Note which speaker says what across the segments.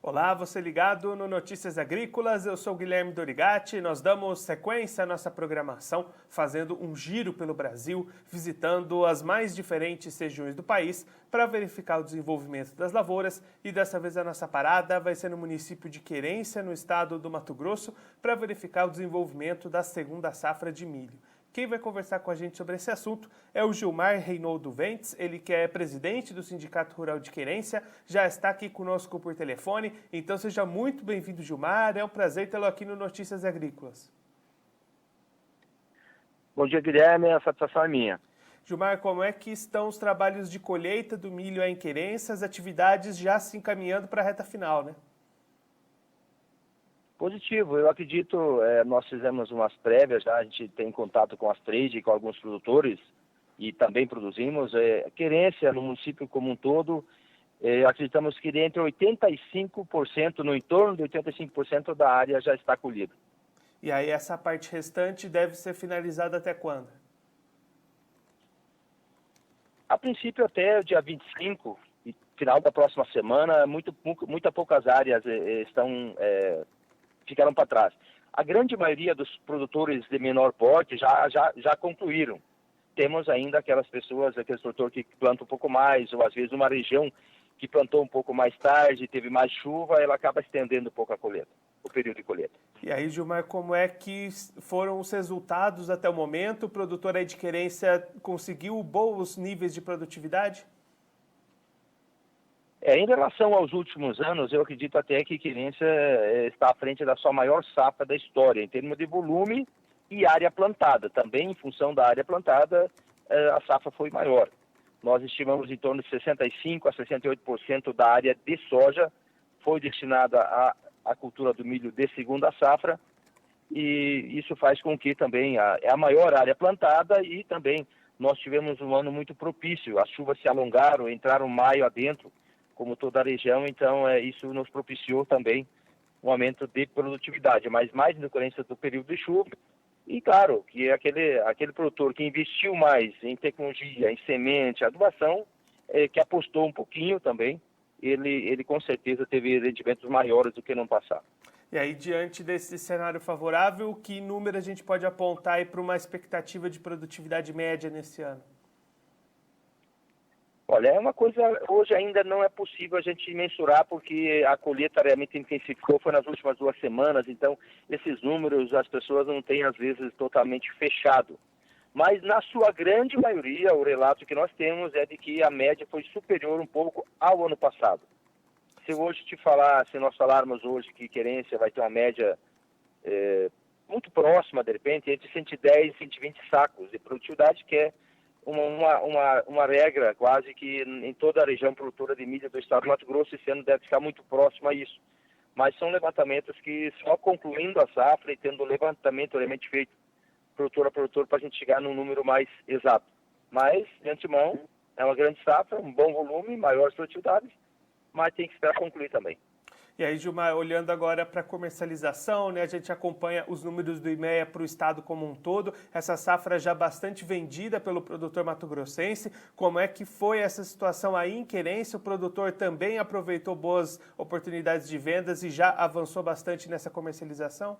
Speaker 1: Olá, você ligado no Notícias Agrícolas, eu sou Guilherme Dorigatti. Nós damos sequência à nossa programação, fazendo um giro pelo Brasil, visitando as mais diferentes regiões do país para verificar o desenvolvimento das lavouras. E dessa vez a nossa parada vai ser no município de Querência, no estado do Mato Grosso, para verificar o desenvolvimento da segunda safra de milho. Quem vai conversar com a gente sobre esse assunto é o Gilmar Reinoldo Ventes, ele que é presidente do Sindicato Rural de Querência, já está aqui conosco por telefone, então seja muito bem-vindo, Gilmar, é um prazer tê-lo aqui no Notícias Agrícolas.
Speaker 2: Bom dia, Guilherme, a satisfação é minha.
Speaker 1: Gilmar, como é que estão os trabalhos de colheita do milho em Querência, as atividades já se encaminhando para a reta final, né?
Speaker 2: Positivo, eu acredito, nós fizemos umas prévias, já a gente tem contato com as trade e com alguns produtores e também produzimos. Querência, no município como um todo, acreditamos que entre 85%, no entorno de 85% da área já está colhida.
Speaker 1: E aí essa parte restante deve ser finalizada até quando?
Speaker 2: A princípio até o dia 25, e final da próxima semana, muito poucas áreas ficaram para trás. A grande maioria dos produtores de menor porte já concluíram. Temos ainda aqueles produtores que plantam um pouco mais, ou às vezes uma região que plantou um pouco mais tarde, teve mais chuva, ela acaba estendendo um pouco a colheita, o período de colheita.
Speaker 1: E aí, Gilmar, como é que foram os resultados até o momento? O produtor aí de Querência conseguiu bons níveis de produtividade?
Speaker 2: Em relação aos últimos anos, eu acredito até que Querência está à frente da sua maior safra da história, em termos de volume e área plantada. Também, em função da área plantada, a safra foi maior. Nós estimamos em torno de 65% a 68% da área de soja foi destinada à cultura do milho de segunda safra, e isso faz com que também é a maior área plantada, e também nós tivemos um ano muito propício. As chuvas se alongaram, entraram maio adentro, como toda a região, então isso nos propiciou também um aumento de produtividade, mas mais em decorrência do período de chuva. E claro, que aquele produtor que investiu mais em tecnologia, em semente, adubação, que apostou um pouquinho também, ele com certeza teve rendimentos maiores do que no ano passado.
Speaker 1: E aí, diante desse cenário favorável, que número a gente pode apontar aí para uma expectativa de produtividade média nesse ano?
Speaker 2: Olha, é uma coisa, hoje ainda não é possível a gente mensurar, porque a colheita realmente intensificou, foi nas últimas 2 semanas, então esses números as pessoas não têm às vezes totalmente fechado. Mas na sua grande maioria, o relato que nós temos é de que a média foi superior um pouco ao ano passado. Se nós falarmos hoje que Querência vai ter uma média muito próxima, de repente, entre 110 e 120 sacos de produtividade, que é uma regra quase que em toda a região produtora de milho do estado do Mato Grosso. Esse ano deve ficar muito próximo a isso. Mas são levantamentos que só concluindo a safra e tendo o levantamento realmente feito produtor a produtor para a gente chegar num número mais exato. Mas, de antemão, é uma grande safra, um bom volume, maiores produtividades, mas tem que esperar concluir também.
Speaker 1: E aí, Gilmar, olhando agora para a comercialização, né, a gente acompanha os números do IMEA para o estado como um todo, essa safra já bastante vendida pelo produtor mato-grossense. Como é que foi essa situação aí em Querência? O produtor também aproveitou boas oportunidades de vendas e já avançou bastante nessa comercialização?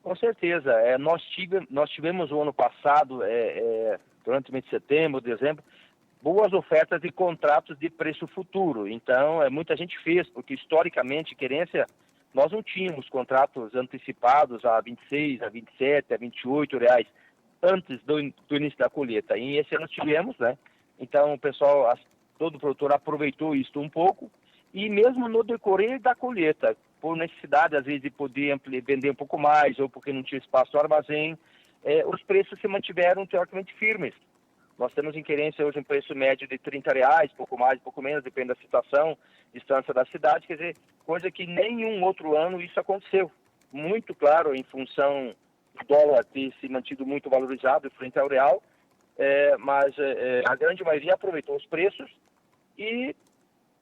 Speaker 2: Com certeza. Nós tivemos o ano passado, durante o mês de setembro, dezembro, boas ofertas de contratos de preço futuro. Então, muita gente fez, porque historicamente, Querência, nós não tínhamos contratos antecipados a 26, a 27, a 28 reais antes do início da colheita. E esse ano tivemos, né? Então, o pessoal, todo produtor aproveitou isso um pouco, e mesmo no decorrer da colheita, por necessidade, às vezes, de poder vender um pouco mais, ou porque não tinha espaço no armazém, os preços se mantiveram teoricamente firmes. Nós temos em Querência hoje um preço médio de R$30, pouco mais, pouco menos, depende da situação, distância da cidade, quer dizer, coisa que nenhum outro ano isso aconteceu. Muito claro, em função do dólar ter se mantido muito valorizado frente ao real, mas a grande maioria aproveitou os preços, e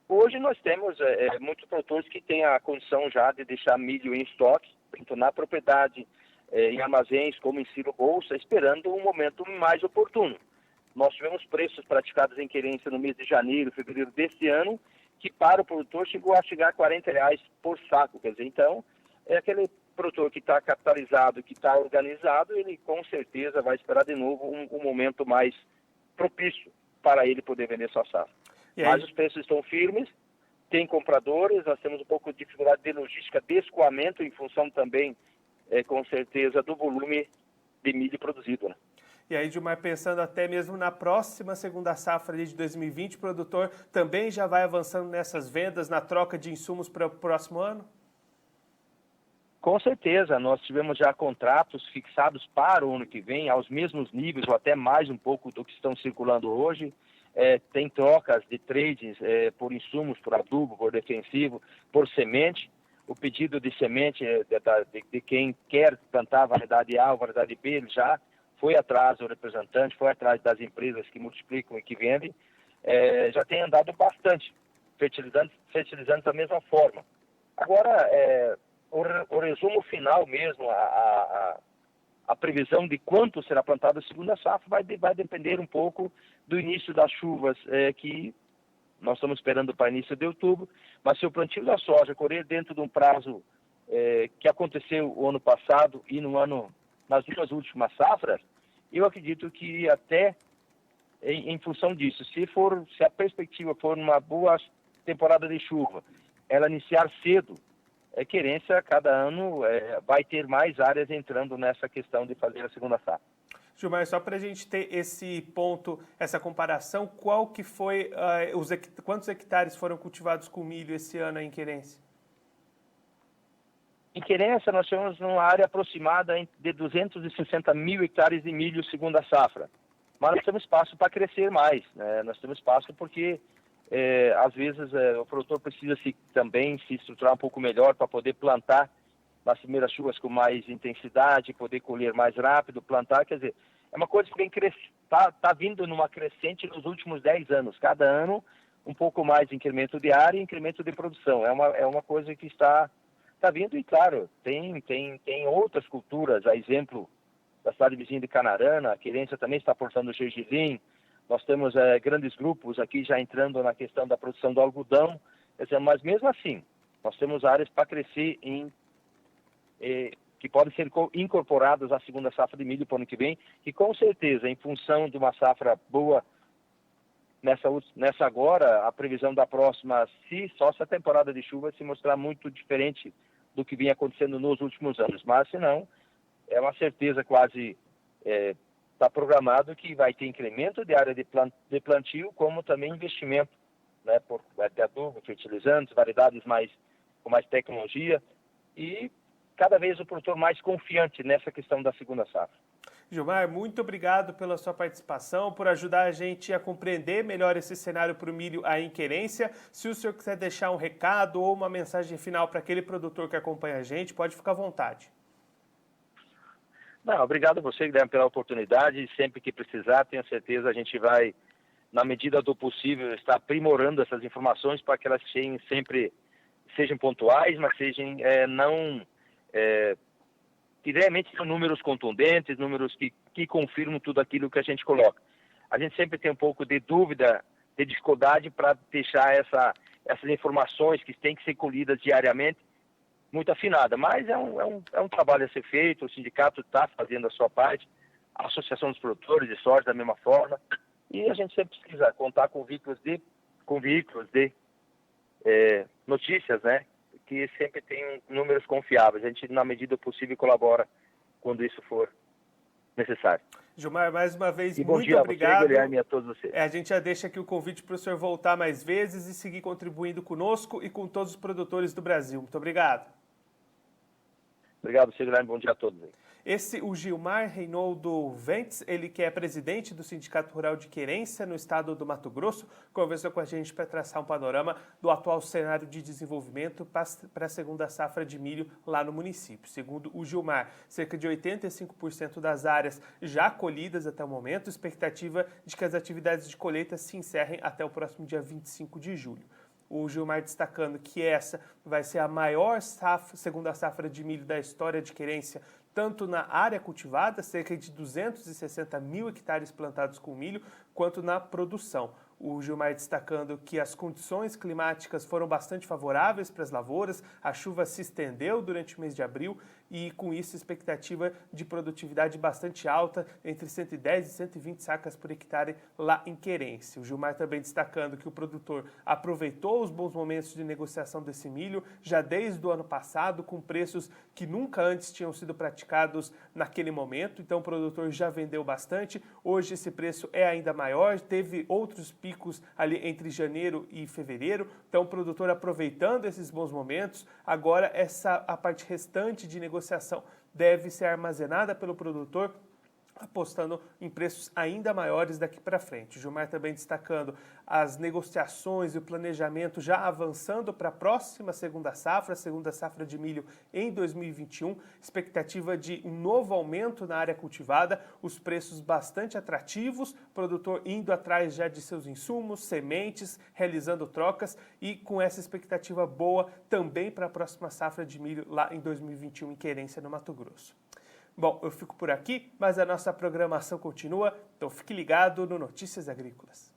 Speaker 2: hoje nós temos muitos produtores que têm a condição já de deixar milho em estoque, tanto na propriedade, em armazéns, como em silo bolsa, esperando um momento mais oportuno. Nós tivemos preços praticados em Querência no mês de janeiro, fevereiro deste ano, que para o produtor chegou a chegar a R$ 40 por saco. Quer dizer, então, é aquele produtor que está capitalizado, que está organizado, ele com certeza vai esperar de novo um momento mais propício para ele poder vender sua safra. Mas os preços estão firmes, tem compradores, nós temos um pouco de dificuldade de logística, de escoamento, em função também, com certeza, do volume de milho produzido, né?
Speaker 1: E aí, Gilmar, pensando até mesmo na próxima segunda safra de 2020, o produtor também já vai avançando nessas vendas, na troca de insumos para o próximo ano?
Speaker 2: Com certeza, nós tivemos já contratos fixados para o ano que vem, aos mesmos níveis, ou até mais um pouco do que estão circulando hoje. Tem trocas de trades por insumos, por adubo, por defensivo, por semente. O pedido de semente de quem quer plantar a variedade A ou variedade B, ele já foi atrás do representante, foi atrás das empresas que multiplicam e que vendem. Já tem andado bastante, fertilizantes da mesma forma. Agora, o resumo final mesmo, a previsão de quanto será plantado a segunda safra vai depender um pouco do início das chuvas, que nós estamos esperando para início de outubro, mas se o plantio da soja correr dentro de um prazo que aconteceu o ano passado e nas duas últimas safras, eu acredito que até em função disso, se a perspectiva for uma boa temporada de chuva, ela iniciar cedo, Querência, cada ano, vai ter mais áreas entrando nessa questão de fazer a segunda safra.
Speaker 1: Gilmar, só para a gente ter esse ponto, essa comparação, qual que foi, quantos hectares foram cultivados com milho esse ano em Querência?
Speaker 2: Em Querência, nós temos uma área aproximada de 260 mil hectares de milho segunda safra. Mas nós temos espaço para crescer mais, né? Nós temos espaço porque às vezes o produtor precisa também se estruturar um pouco melhor para poder plantar nas primeiras chuvas com mais intensidade, poder colher mais rápido, plantar, quer dizer, é uma coisa que vem tá vindo numa crescente nos últimos 10 anos, cada ano um pouco mais de incremento de área e incremento de produção, é uma coisa que está vindo e claro, tem outras culturas, a exemplo da cidade vizinha de Canarana, a Querência também está aportando o gergelim. Nós temos grandes grupos aqui já entrando na questão da produção do algodão, mas mesmo assim, nós temos áreas para crescer que podem ser incorporadas à segunda safra de milho para o ano que vem, e com certeza, em função de uma safra boa nessa agora, a previsão da próxima, se a temporada de chuva se mostrar muito diferente do que vinha acontecendo nos últimos anos, mas se não, é uma certeza quase... Está programado que vai ter incremento de área de plantio, como também investimento, né, por adubo, fertilizantes, variedades com mais tecnologia, e cada vez o produtor mais confiante nessa questão da segunda safra.
Speaker 1: Gilmar, muito obrigado pela sua participação, por ajudar a gente a compreender melhor esse cenário para o milho aí em Querência. Se o senhor quiser deixar um recado ou uma mensagem final para aquele produtor que acompanha a gente, pode ficar à vontade.
Speaker 2: Não, obrigado a você, Guilherme, pela oportunidade. Sempre que precisar, tenho certeza, a gente vai, na medida do possível, estar aprimorando essas informações para que elas sejam pontuais, mas sejam que realmente são números contundentes, números que confirmam tudo aquilo que a gente coloca. A gente sempre tem um pouco de dúvida, de dificuldade para deixar essas informações que têm que ser colhidas diariamente muito afinada, mas é um trabalho a ser feito, o sindicato está fazendo a sua parte, a Associação dos Produtores de Soja da mesma forma, e a gente sempre precisa contar com veículos de notícias, né, que sempre tem números confiáveis. A gente, na medida possível, colabora quando isso for necessário.
Speaker 1: Gilmar, mais uma vez,
Speaker 2: muito
Speaker 1: muito obrigado.
Speaker 2: Você, Guilherme, e a todos vocês.
Speaker 1: A gente já deixa aqui o convite para o senhor voltar mais vezes e seguir contribuindo conosco e com todos os produtores do Brasil. Muito obrigado.
Speaker 2: Obrigado, Guilherme. Bom dia a todos.
Speaker 1: O Gilmar Reinoldo Ventes, ele que é presidente do Sindicato Rural de Querência, no estado do Mato Grosso, conversou com a gente para traçar um panorama do atual cenário de desenvolvimento para a segunda safra de milho lá no município. Segundo o Gilmar, cerca de 85% das áreas já colhidas até o momento, expectativa de que as atividades de colheita se encerrem até o próximo dia 25 de julho. O Gilmar destacando que essa vai ser a maior segunda safra de milho da história de Querência, tanto na área cultivada, cerca de 260 mil hectares plantados com milho, quanto na produção. O Gilmar destacando que as condições climáticas foram bastante favoráveis para as lavouras, a chuva se estendeu durante o mês de abril e, com isso, expectativa de produtividade bastante alta, entre 110 e 120 sacas por hectare lá em Querência. O Gilmar também destacando que o produtor aproveitou os bons momentos de negociação desse milho já desde o ano passado, com preços que nunca antes tinham sido praticados naquele momento, então o produtor já vendeu bastante. Hoje esse preço é ainda maior, teve outros picos ali entre janeiro e fevereiro, então o produtor aproveitando esses bons momentos. Agora a parte restante de negociação deve ser armazenada pelo produtor, apostando em preços ainda maiores daqui para frente. O Gilmar também destacando as negociações e o planejamento já avançando para a próxima segunda safra de milho em 2021, expectativa de um novo aumento na área cultivada, os preços bastante atrativos, produtor indo atrás já de seus insumos, sementes, realizando trocas e com essa expectativa boa também para a próxima safra de milho lá em 2021 em Querência, no Mato Grosso. Bom, eu fico por aqui, mas a nossa programação continua, então fique ligado no Notícias Agrícolas.